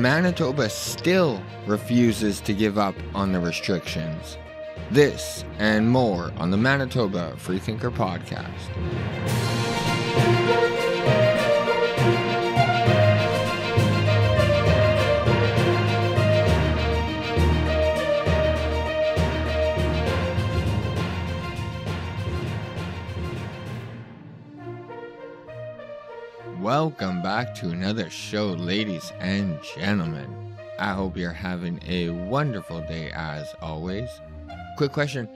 Manitoba still refuses to give up on the restrictions. This and more on the Manitoba Freethinker Podcast. Welcome back to another show, ladies and gentlemen. I hope you're having a wonderful day as always. Quick question,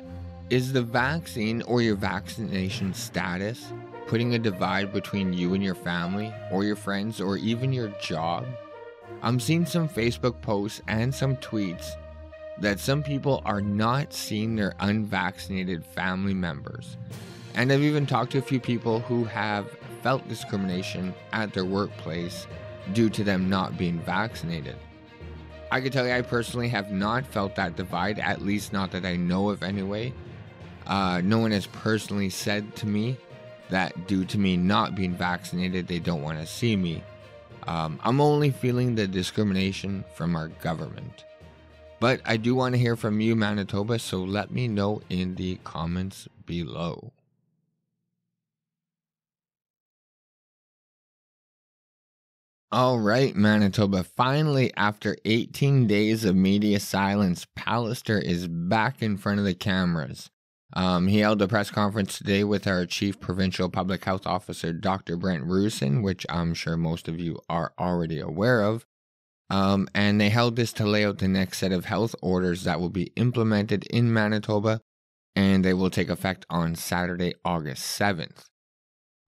is the vaccine or your vaccination status putting a divide between you and your family or your friends or even your job? I'm seeing some Facebook posts and some tweets that some people are not seeing their unvaccinated family members. And I've even talked to a few people who have felt discrimination at their workplace due to them not being vaccinated. I can tell you I personally have not felt that divide, at least not that I know of anyway. No one has personally said to me that due to me not being vaccinated, they don't want to see me. I'm only feeling the discrimination from our government. But I do want to hear from you, Manitoba, so let me know in the comments below. All right, Manitoba. Finally, after 18 days of media silence, Pallister is back in front of the cameras. He held a press conference today with our Chief Provincial Public Health Officer, Dr. Brent Roussin, which I'm sure most of you are already aware of. And they held this to lay out the next set of health orders that will be implemented in Manitoba, and they will take effect on Saturday, August 7th.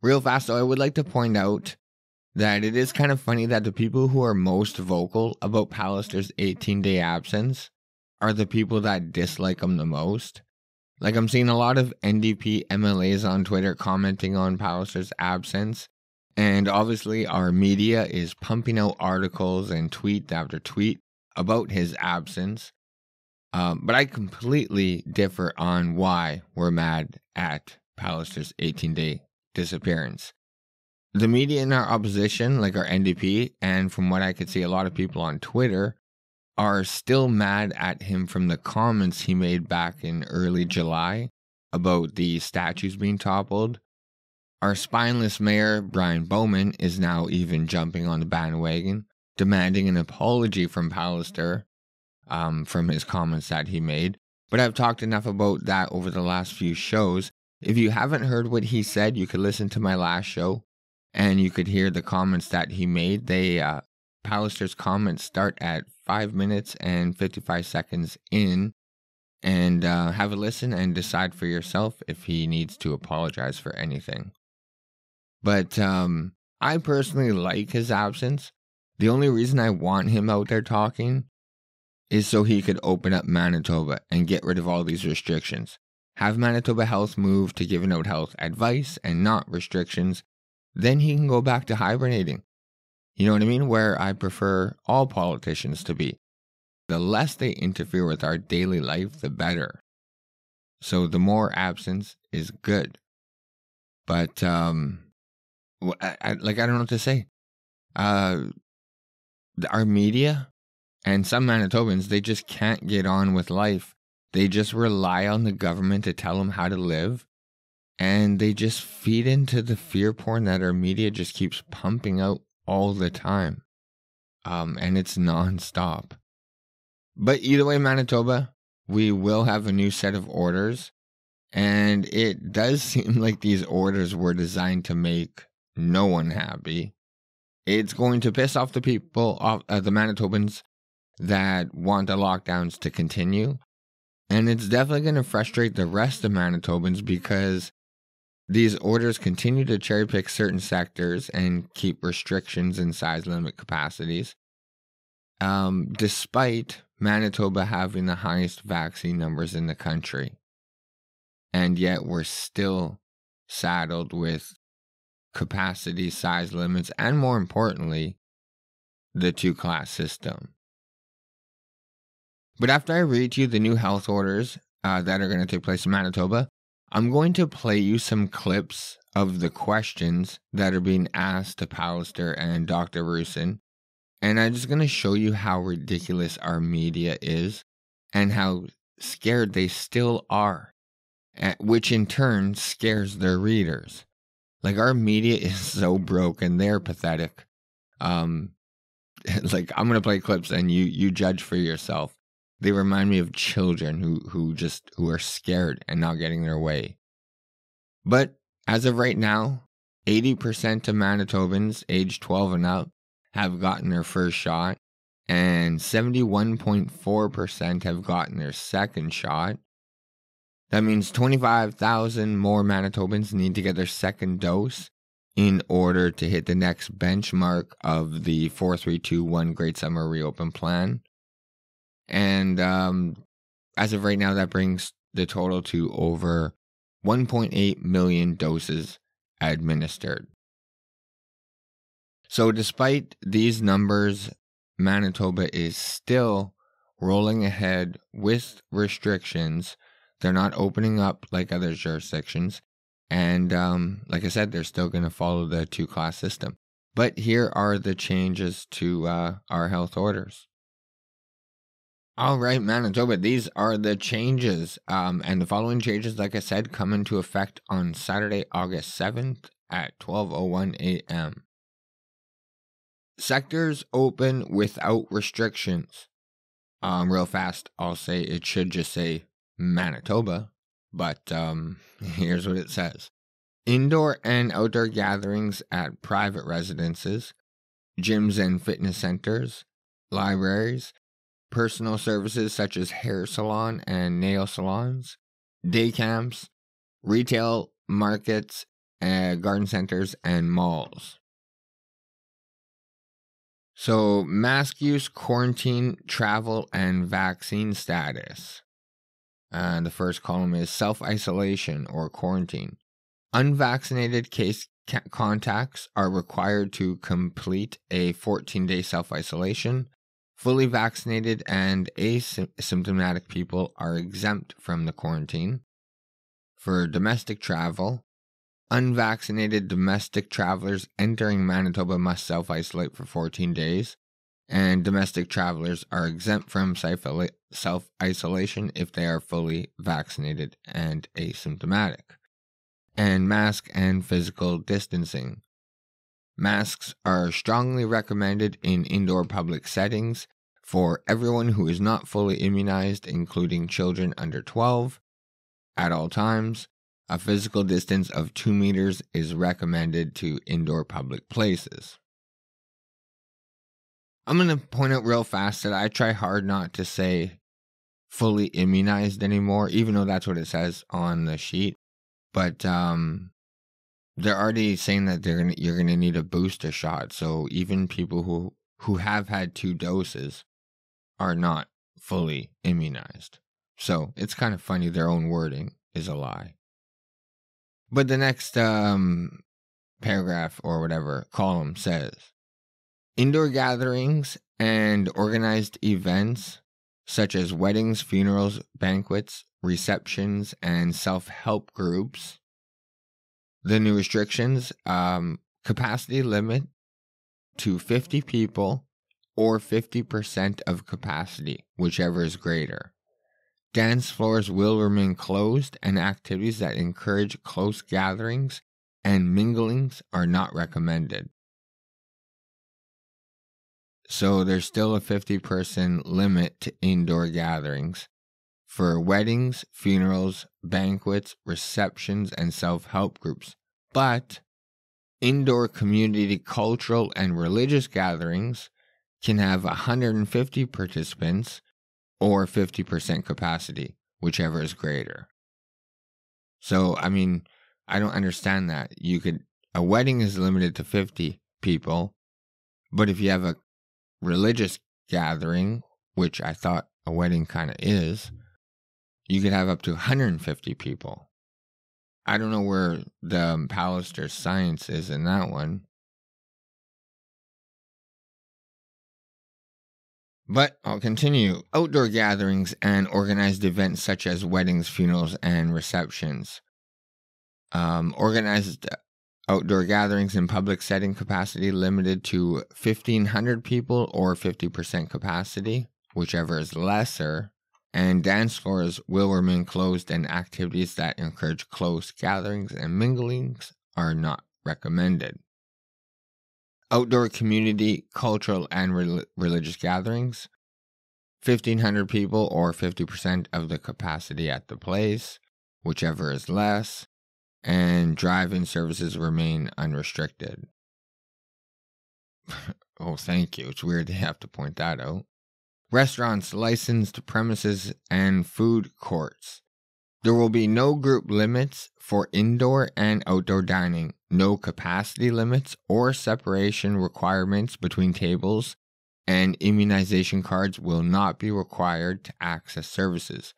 Real fast, though, I would like to point out that it is kind of funny that the people who are most vocal about Pallister's 18-day absence are the people that dislike him the most. Like, I'm seeing a lot of NDP MLAs on Twitter commenting on Pallister's absence, and obviously our media is pumping out articles and tweet after tweet about his absence. But I completely differ on why we're mad at Pallister's 18-day disappearance. The media in our opposition, like our NDP, and from what I could see, a lot of people on Twitter, are still mad at him from the comments he made back in early July about the statues being toppled. Our spineless mayor, Brian Bowman, is now even jumping on the bandwagon, demanding an apology from Pallister from his comments that he made. But I've talked enough about that over the last few shows. If you haven't heard what he said, you could listen to my last show, and you could hear the comments that he made. Pallister's comments start at 5 minutes and 55 seconds in, and have a listen and decide for yourself if he needs to apologize for anything. But I personally like his absence. The only reason I want him out there talking is so he could open up Manitoba and get rid of all these restrictions. Have Manitoba Health move to giving out health advice and not restrictions. Then he can go back to hibernating. You know what I mean? Where I prefer all politicians to be. The less they interfere with our daily life, the better. So the more absence is good. But, I don't know what to say. Our media and some Manitobans, they just can't get on with life. They just rely on the government to tell them how to live. And they just feed into the fear porn that our media just keeps pumping out all the time. And it's nonstop. But either way, Manitoba, we will have a new set of orders. And it does seem like these orders were designed to make no one happy. It's going to piss off the people, the Manitobans that want the lockdowns to continue. And it's definitely going to frustrate the rest of Manitobans because these orders continue to cherry pick certain sectors and keep restrictions and size limit capacities, despite Manitoba having the highest vaccine numbers in the country. And yet we're still saddled with capacity, size limits, and more importantly, the two-class system. But after I read to you the new health orders that are going to take place in Manitoba, I'm going to play you some clips of the questions that are being asked to Pallister and Dr. Roussin And I'm just going to show you how ridiculous our media is and how scared they still are, which in turn scares their readers. Like, our media is so broken. They're pathetic. Like, I'm going to play clips and you judge for yourself. They remind me of children who are scared and not getting their way. But as of right now, 80% of Manitobans aged 12 and up have gotten their first shot, and 71.4% have gotten their second shot. That means 25,000 more Manitobans need to get their second dose in order to hit the next benchmark of the 4-3-2-1 Great Summer Reopen Plan. And as of right now, that brings the total to over 1.8 million doses administered. So despite these numbers, Manitoba is still rolling ahead with restrictions. They're not opening up like other jurisdictions. And like I said, they're still going to follow the two-class system. But here are the changes to our health orders. All right, Manitoba, these are the changes. And the following changes, like I said, come into effect on Saturday, August 7th at 12:01 a.m. Sectors open without restrictions. Real fast, I'll say it should just say Manitoba, but here's what it says. Indoor and outdoor gatherings at private residences, gyms and fitness centers, libraries, personal services such as hair salon and nail salons, day camps, retail markets, garden centers, and malls. So, mask use, quarantine, travel, and vaccine status. The first column is self-isolation or quarantine. Unvaccinated case contacts are required to complete a 14-day self-isolation. Fully vaccinated and asymptomatic people are exempt from the quarantine. For domestic travel, unvaccinated domestic travelers entering Manitoba must self-isolate for 14 days, and domestic travelers are exempt from self-isolation if they are fully vaccinated and asymptomatic. And mask and physical distancing. Masks are strongly recommended in indoor public settings for everyone who is not fully immunized, including children under 12, at all times. A physical distance of 2 meters is recommended to indoor public places. I'm going to point out real fast that I try hard not to say fully immunized anymore, even though that's what it says on the sheet. But they're already saying that you're gonna need a booster shot. So even people who have had 2 doses are not fully immunized. So it's kind of funny. Their own wording is a lie. But the next paragraph or whatever column says, indoor gatherings and organized events such as weddings, funerals, banquets, receptions, and self-help groups. The new restrictions, capacity limit to 50 people or 50% of capacity, whichever is greater. Dance floors will remain closed, and activities that encourage close gatherings and minglings are not recommended. So there's still a 50-person limit to indoor gatherings for weddings, funerals, banquets, receptions, and self-help groups. But indoor community, cultural, and religious gatherings can have 150 participants or 50% capacity, whichever is greater. So, I mean, I don't understand that. A wedding is limited to 50 people, but if you have a religious gathering, which I thought a wedding kind of is, you could have up to 150 people. I don't know where the Pallister science is in that one. But I'll continue. Outdoor gatherings and organized events such as weddings, funerals, and receptions. Organized Outdoor gatherings in public setting capacity limited to 1,500 people or 50% capacity, whichever is lesser. And dance floors will remain closed, and activities that encourage close gatherings and minglings are not recommended. Outdoor community, cultural, and religious gatherings, 1,500 people or 50% of the capacity at the place, whichever is less, and drive-in services remain unrestricted. Oh, thank you. It's weird they have to point that out. Restaurants, licensed premises, and food courts. There will be no group limits for indoor and outdoor dining, no capacity limits or separation requirements between tables, and immunization cards will not be required to access services.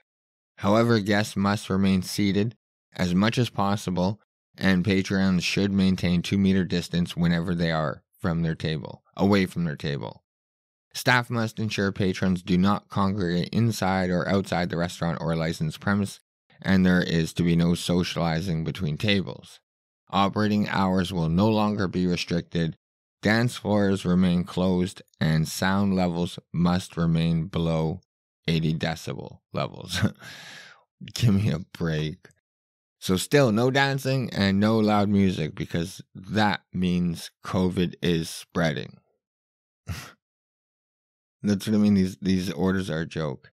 However, guests must remain seated as much as possible, and patrons should maintain 2-meter distance whenever they are away from their table. Staff must ensure patrons do not congregate inside or outside the restaurant or licensed premise, and there is to be no socializing between tables. Operating hours will no longer be restricted, dance floors remain closed, and sound levels must remain below 80 decibel levels. Give me a break. So still no dancing and no loud music, because that means COVID is spreading. That's what I mean. These orders are a joke.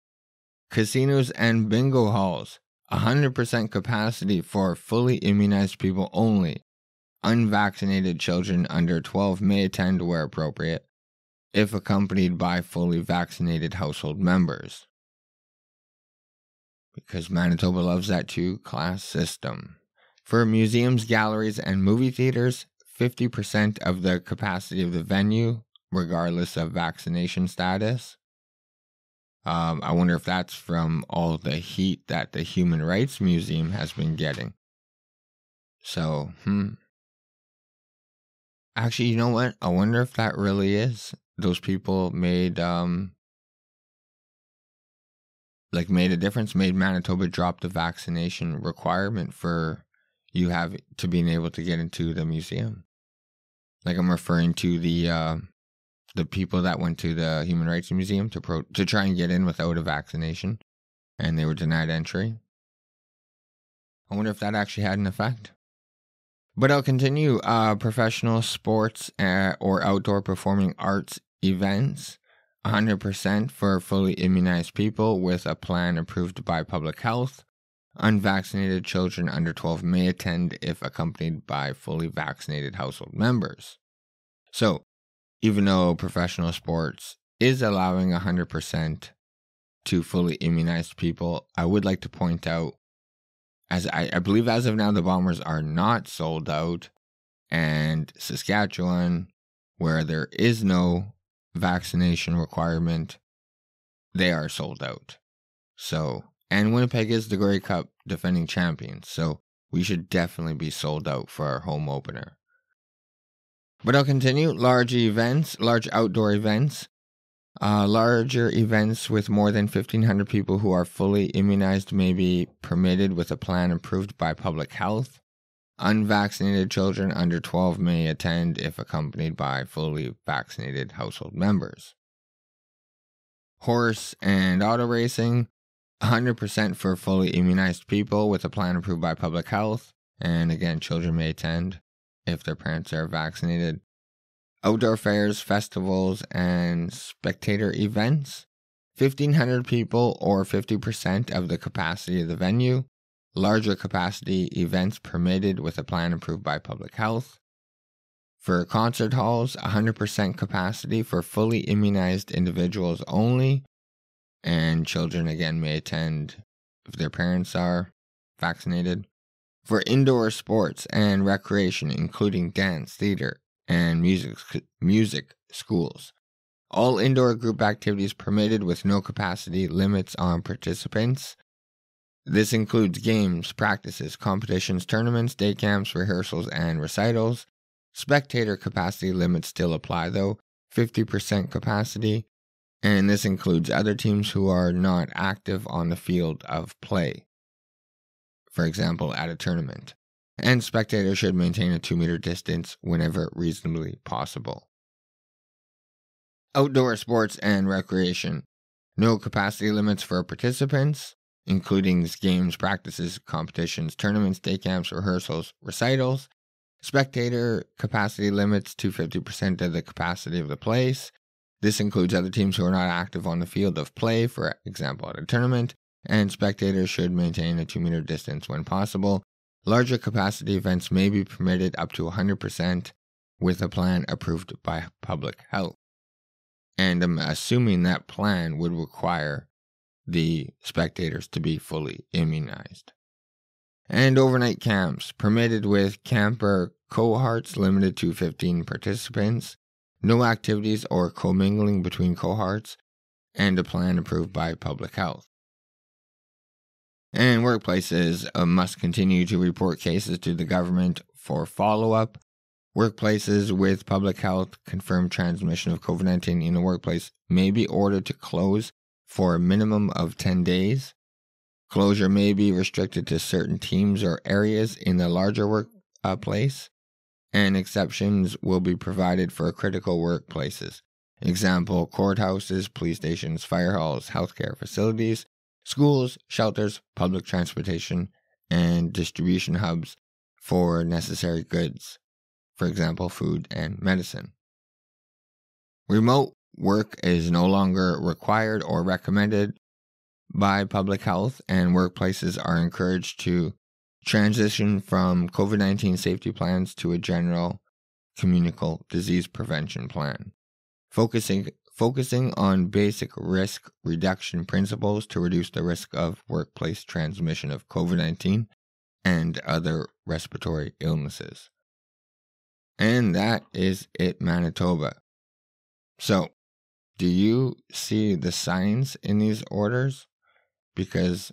Casinos and bingo halls, 100% capacity for fully immunized people only. Unvaccinated children under 12 may attend where appropriate, if accompanied by fully vaccinated household members. Because Manitoba loves that two-class system. For museums, galleries, and movie theaters, 50% of the capacity of the venue, regardless of vaccination status. I wonder if that's from all the heat that the Human Rights Museum has been getting. So, Actually, you know what? I wonder if that really is. Those people made a difference, made Manitoba drop the vaccination requirement for you to being able to get into the museum. Like, I'm referring to the people that went to the Human Rights Museum to try and get in without a vaccination, and they were denied entry. I wonder if that actually had an effect. But I'll continue. Professional sports or outdoor performing arts events, 100% for fully immunized people with a plan approved by public health. Unvaccinated children under 12 may attend if accompanied by fully vaccinated household members. So, even though professional sports is allowing 100% to fully immunized people, I would like to point out, as I believe as of now, the Bombers are not sold out, and Saskatchewan, where there is no vaccination requirement, they are sold out. So, and Winnipeg is the Grey Cup defending champions, so we should definitely be sold out for our home opener. But I'll continue. Large outdoor events. Larger events with more than 1,500 people who are fully immunized may be permitted with a plan approved by public health. Unvaccinated children under 12 may attend if accompanied by fully vaccinated household members. Horse and auto racing, 100% for fully immunized people with a plan approved by public health. And again, children may attend if their parents are vaccinated. Outdoor fairs, festivals, and spectator events, 1,500 people or 50% of the capacity of the venue. Larger capacity events permitted with a plan approved by public health. For concert halls, 100% capacity for fully immunized individuals only. And children again may attend if their parents are vaccinated. For indoor sports and recreation, including dance, theater, and music schools. All indoor group activities permitted with no capacity limits on participants. This includes games, practices, competitions, tournaments, day camps, rehearsals, and recitals. Spectator capacity limits still apply though, 50% capacity, and this includes other teams who are not active on the field of play. For example, at a tournament. and spectators should maintain a 2-meter distance whenever reasonably possible. Outdoor sports and recreation. No capacity limits for participants, including games, practices, competitions, tournaments, day camps, rehearsals, recitals. Spectator capacity limits to 50% of the capacity of the place. This includes other teams who are not active on the field of play, for example, at a tournament, and spectators should maintain a 2-meter distance when possible. Larger capacity events may be permitted up to 100% with a plan approved by public health. And I'm assuming that plan would require the spectators to be fully immunized. And overnight camps, permitted with camper cohorts limited to 15 participants, no activities or commingling between cohorts, and a plan approved by public health. And workplaces must continue to report cases to the government for follow-up. Workplaces with public health confirmed transmission of COVID-19 in the workplace may be ordered to close for a minimum of 10 days. Closure may be restricted to certain teams or areas in the larger workplace, and exceptions will be provided for critical workplaces. Example, courthouses, police stations, fire halls, healthcare facilities, schools, shelters, public transportation, and distribution hubs for necessary goods. For example, food and medicine. Remote work is no longer required or recommended by public health, and workplaces are encouraged to transition from COVID-19 safety plans to a general communicable disease prevention plan, focusing on basic risk reduction principles to reduce the risk of workplace transmission of COVID-19 and other respiratory illnesses. And that is it, Manitoba. So, do you see the signs in these orders? Because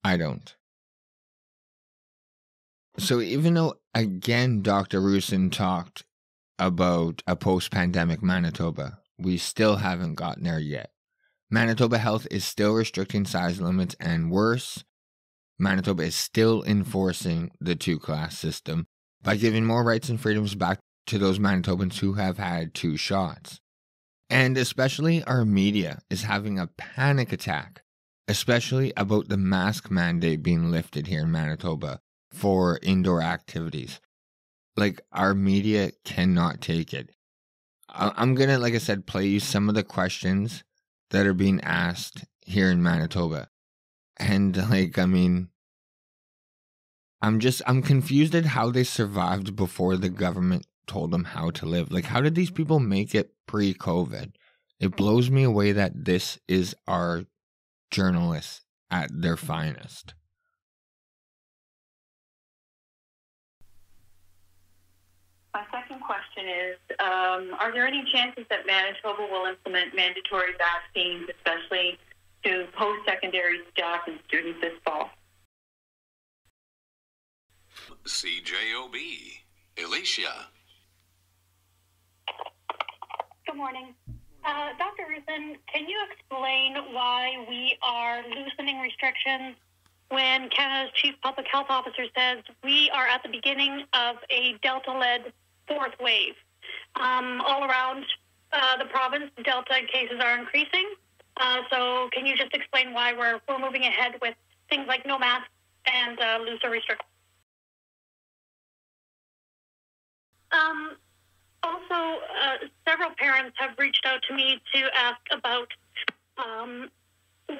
I don't. So even though, again, Dr. Roussin talked about a post-pandemic Manitoba, we still haven't gotten there yet. Manitoba Health is still restricting size limits, and worse, Manitoba is still enforcing the 2-class system by giving more rights and freedoms back to those Manitobans who have had 2 shots. And especially our media is having a panic attack, especially about the mask mandate being lifted here in Manitoba for indoor activities. Like, our media cannot take it. I'm going to, like I said, play you some of the questions that are being asked here in Manitoba. And, I'm confused at how they survived before the government told them how to live. Like, how did these people make it pre-COVID? It blows me away that this is our journalists at their finest. My second question is, are there any chances that Manitoba will implement mandatory vaccines, especially to post-secondary staff and students this fall? CJOB, Alicia. Good morning. Dr. Roussin, can you explain why we are loosening restrictions when Canada's Chief Public Health Officer says we are at the beginning of a Delta-led 4th wave? All around the province, Delta cases are increasing. So can you just explain why we're moving ahead with things like no masks and looser restrictions? Also, several parents have reached out to me to ask about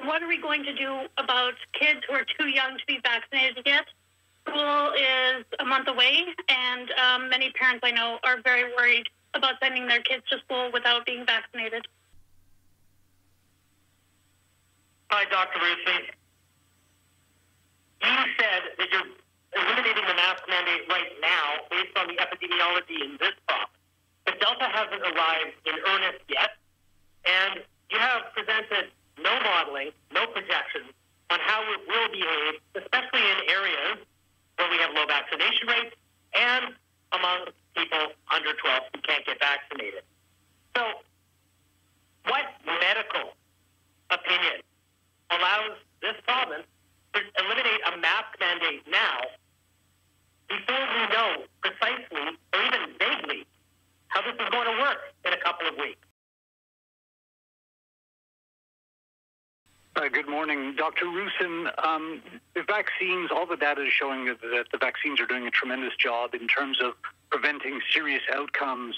what are we going to do about kids who are too young to be vaccinated yet? School is a month away, and many parents I know are very worried about sending their kids to school without being vaccinated. Hi, Dr. Roussin. You said that you're eliminating the mask mandate right now based on the epidemiology in this province. But Delta hasn't arrived in earnest yet, and you have presented no modeling, no projections on how it will behave, especially in areas where we have low vaccination rates and among people under 12 who can't get vaccinated. So what medical opinion allows this province to eliminate a mask mandate now before couple of weeks. Good morning, Dr. Roussin. The vaccines, all the data is showing that the vaccines are doing a tremendous job in terms of preventing serious outcomes,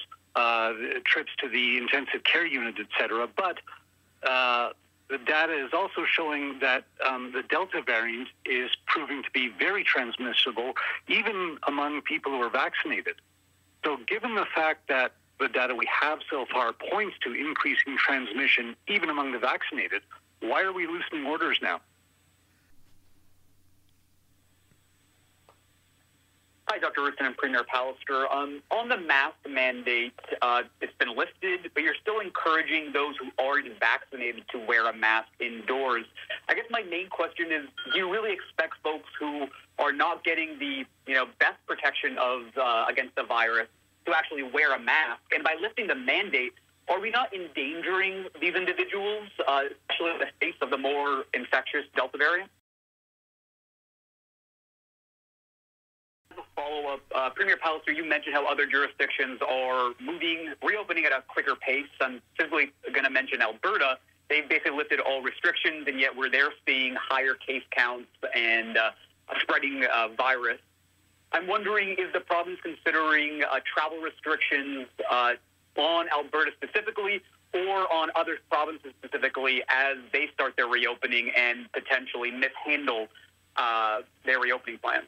trips to the intensive care unit, etc. But the data is also showing that the Delta variant is proving to be very transmissible, even among people who are vaccinated. So given the fact that the data we have so far points to increasing transmission, even among the vaccinated, why are we loosening orders now? Hi, Dr. Roussin and Premier Pallister. On the mask mandate, it's been lifted, but you're still encouraging those who aren't vaccinated to wear a mask indoors. I guess my main question is, do you really expect folks who are not getting the best protection of against the virus to actually wear a mask? And by lifting the mandate, are we not endangering these individuals, especially in the face of the more infectious Delta variant? As a follow-up, Premier Pallister, you mentioned how other jurisdictions are reopening at a quicker pace. I'm simply going to mention Alberta. They've basically lifted all restrictions, and yet we're there seeing higher case counts and a spreading virus. I'm wondering, is the province considering travel restrictions on Alberta specifically, or on other provinces specifically, as they start their reopening and potentially mishandle their reopening plans?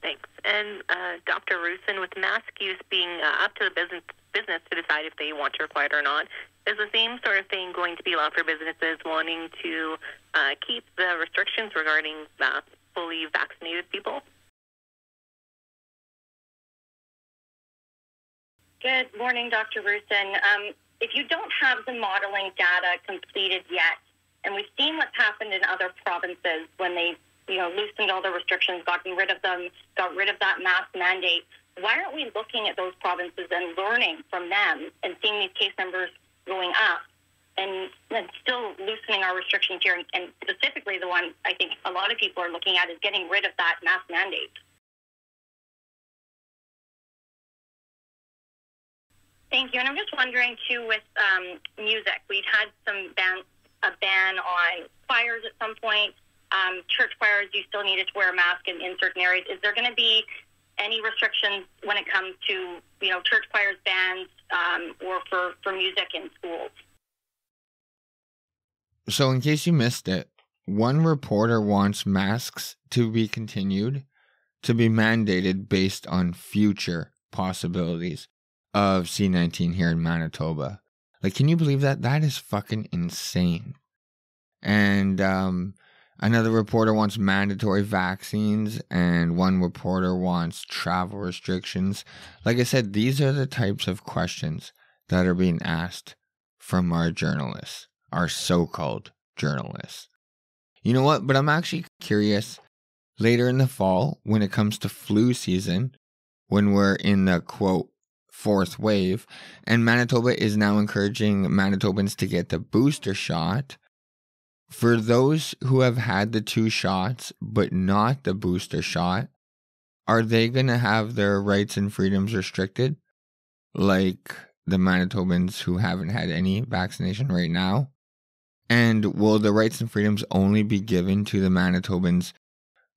Thanks. And Dr. Roussin, with mask use being up to the business to decide if they want to require it or not, is the same sort of thing going to be allowed for businesses wanting to keep the restrictions regarding fully vaccinated people? Good morning, Dr. Roussin. If you don't have the modeling data completed yet, and we've seen what's happened in other provinces when they loosened all the restrictions, gotten rid of them, got rid of that mask mandate, why aren't we looking at those provinces and learning from them and seeing these case numbers going up and still loosening our restrictions here? And specifically the one I think a lot of people are looking at is getting rid of that mask mandate. Thank you. And I'm just wondering, too, with music, we'd had a ban on choirs at some point. Church choirs, you still needed to wear a mask in certain areas. Is there going to be any restrictions when it comes to, church choirs, bands, or for music in schools? So in case you missed it, one reporter wants masks to be continued to be mandated based on future possibilities of C-19 here in Manitoba. Like, can you believe that? That is fucking insane. And another reporter wants mandatory vaccines, and one reporter wants travel restrictions. Like I said, these are the types of questions that are being asked from our journalists, our so-called journalists. You know what? But I'm actually curious, later in the fall, when it comes to flu season, when we're in the, quote, fourth wave, and Manitoba is now encouraging Manitobans to get the booster shot. For those who have had the 2 shots but not the booster shot, are they going to have their rights and freedoms restricted like the Manitobans who haven't had any vaccination right now? And will the rights and freedoms only be given to the Manitobans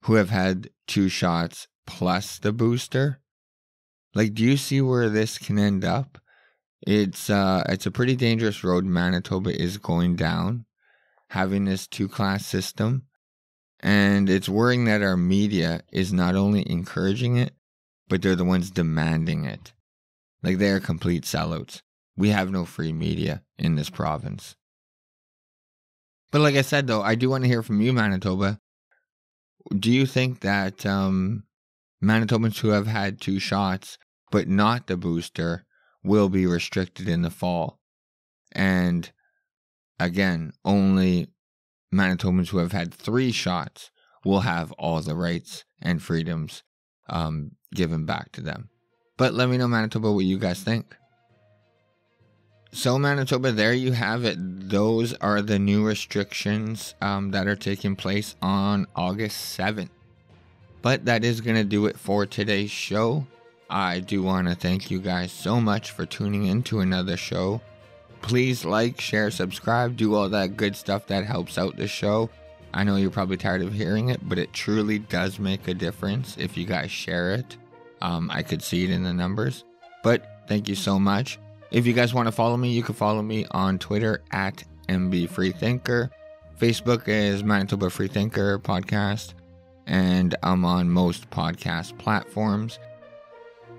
who have had 2 shots plus the booster? Like, do you see where this can end up? It's a pretty dangerous road Manitoba is going down, having this 2-class system. And it's worrying that our media is not only encouraging it, but they're the ones demanding it. Like, they are complete sellouts. We have no free media in this province. But like I said, though, I do want to hear from you, Manitoba. Do you think that Manitobans who have had 2 shots but not the booster will be restricted in the fall? And again, only Manitobans who have had 3 shots will have all the rights and freedoms given back to them. But let me know, Manitoba, what you guys think. So Manitoba, there you have it. Those are the new restrictions that are taking place on August 7th. But that is going to do it for today's show. I do want to thank you guys so much for tuning in to another show. Please like, share, subscribe, do all that good stuff that helps out the show. I know you're probably tired of hearing it, but it truly does make a difference if you guys share it. I could see it in the numbers. But thank you so much. If you guys want to follow me, you can follow me on Twitter at MBFreeThinker. Facebook is Manitoba Freethinker Podcast. And I'm on most podcast platforms.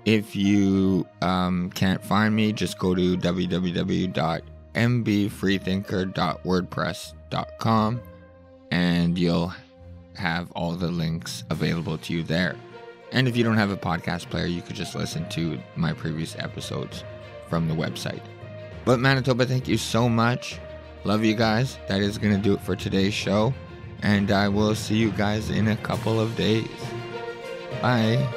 If you can't find me, just go to www.mbfreethinker.wordpress.com and you'll have all the links available to you there. And if you don't have a podcast player, you could just listen to my previous episodes from the website. But Manitoba, thank you so much. Love you guys. That is going to do it for today's show. And I will see you guys in a couple of days. Bye.